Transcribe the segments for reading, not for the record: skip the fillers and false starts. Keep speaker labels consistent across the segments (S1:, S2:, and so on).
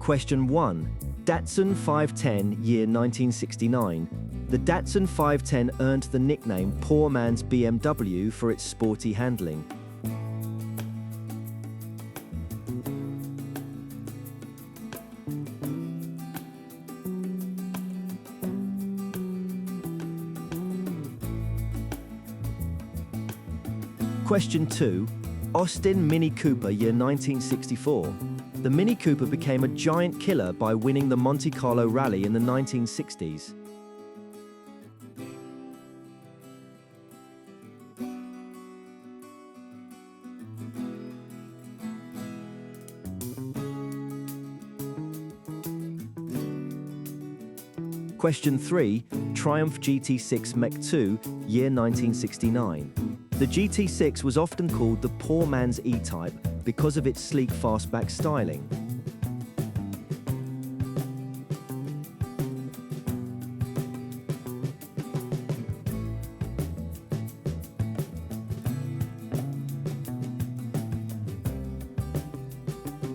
S1: Question 1. Datsun 510, year 1969. The Datsun 510 earned the nickname Poor Man's BMW for its sporty handling. Question 2. Austin Mini Cooper, year 1964. The Mini Cooper became a giant killer by winning the Monte Carlo Rally in the 1960s. Question 3. Triumph GT6 Mech 2, year 1969. The GT6 was often called the poor man's E-Type because of its sleek fastback styling.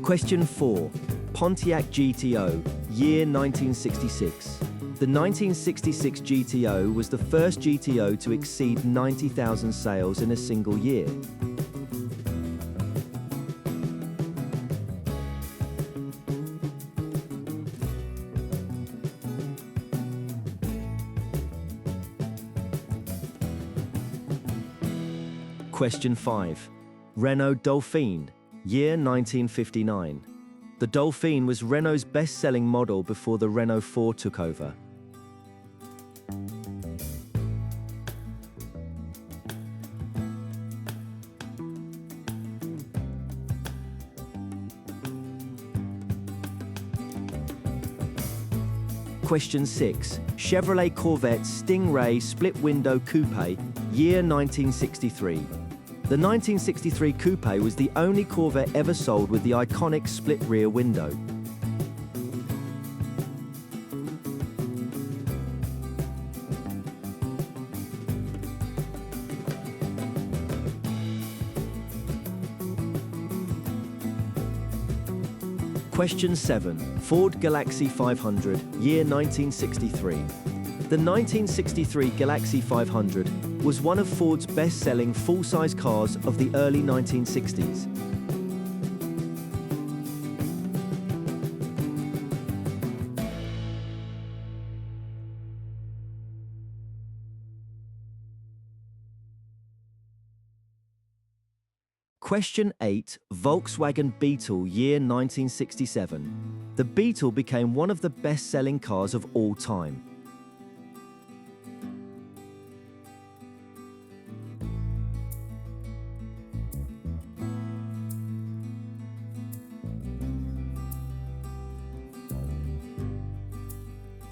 S1: Question 4. Pontiac GTO, year 1966. The 1966 GTO was the first GTO to exceed 90,000 sales in a single year. Question 5. Renault Dauphine, year 1959. The Dauphine was Renault's best-selling model before the Renault 4 took over. Question 6. Chevrolet Corvette Stingray Split-Window Coupe, year 1963. The 1963 Coupe was the only Corvette ever sold with the iconic split rear window. Question 7. Ford Galaxie 500, year 1963. The 1963 Galaxie 500 was one of Ford's best-selling full-size cars of the early 1960s. Question 8. Volkswagen Beetle, year 1967. The Beetle became one of the best-selling cars of all time.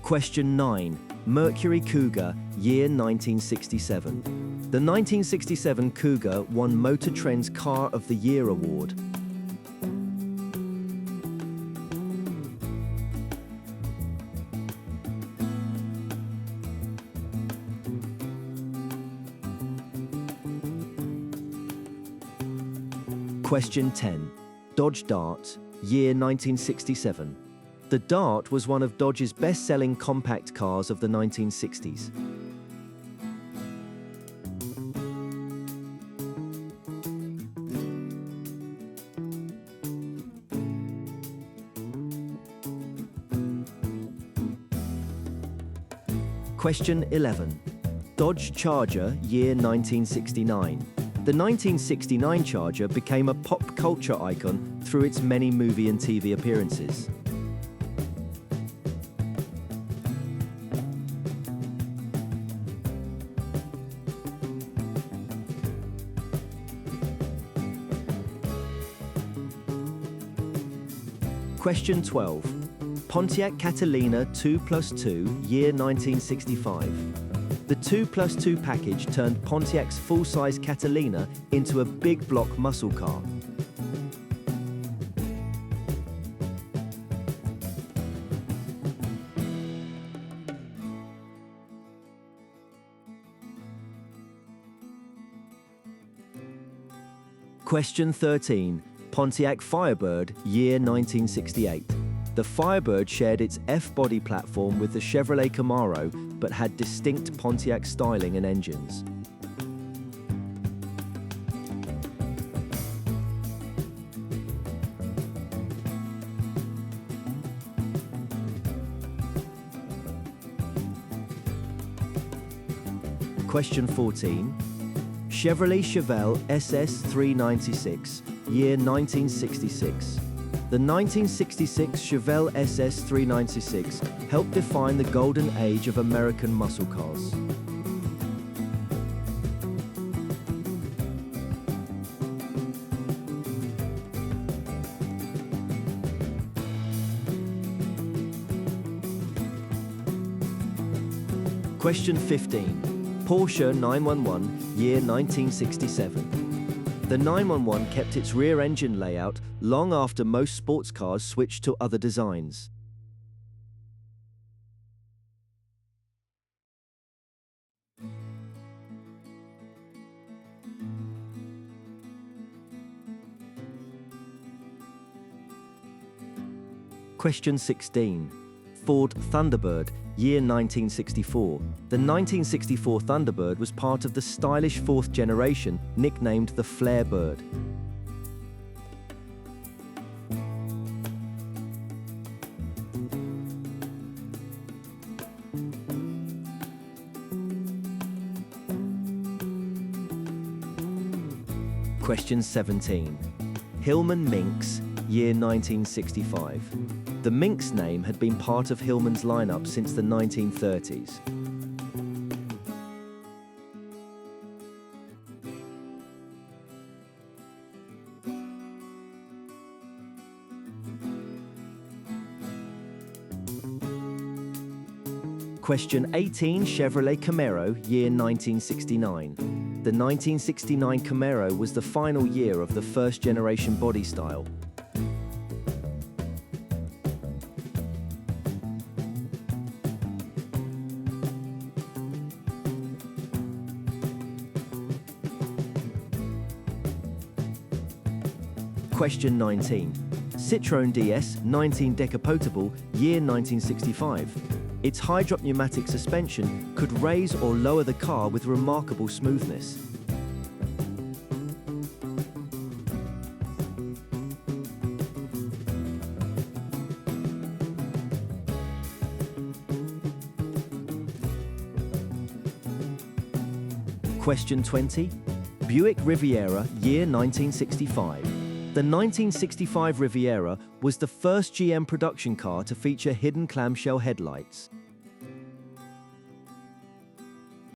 S1: Question 9. Mercury Cougar, year 1967. The 1967 Cougar won Motor Trend's Car of the Year award. Question 10. Dodge Dart, year 1967. The Dart was one of Dodge's best-selling compact cars of the 1960s. Question 11. Dodge Charger, year 1969. The 1969 Charger became a pop culture icon through its many movie and TV appearances. Question 12. Pontiac Catalina 2+2, year 1965. The 2+2 package turned Pontiac's full-size Catalina into a big block muscle car. Question 13. Pontiac Firebird, year 1968. The Firebird shared its F-body platform with the Chevrolet Camaro, but had distinct Pontiac styling and engines. Question 14. Chevrolet Chevelle SS 396, year 1966. The 1966 Chevelle SS 396 helped define the golden age of American muscle cars. Question 15. Porsche 911, year 1967. The 911 kept its rear engine layout long after most sports cars switched to other designs. Question 16. Ford Thunderbird, year 1964. The 1964 Thunderbird was part of the stylish fourth generation, nicknamed the Firebird. Question 17. Hillman Minx, year 1965. The Minx name had been part of Hillman's lineup since the 1930s. Question 18. Chevrolet Camaro, year 1969. The 1969 Camaro was the final year of the first generation body style. Question 19. Citroen DS 19 Decapotable, year 1965. Its high-drop pneumatic suspension could raise or lower the car with remarkable smoothness. Question 20. Buick Riviera, year 1965. The 1965 Riviera was the first GM production car to feature hidden clamshell headlights.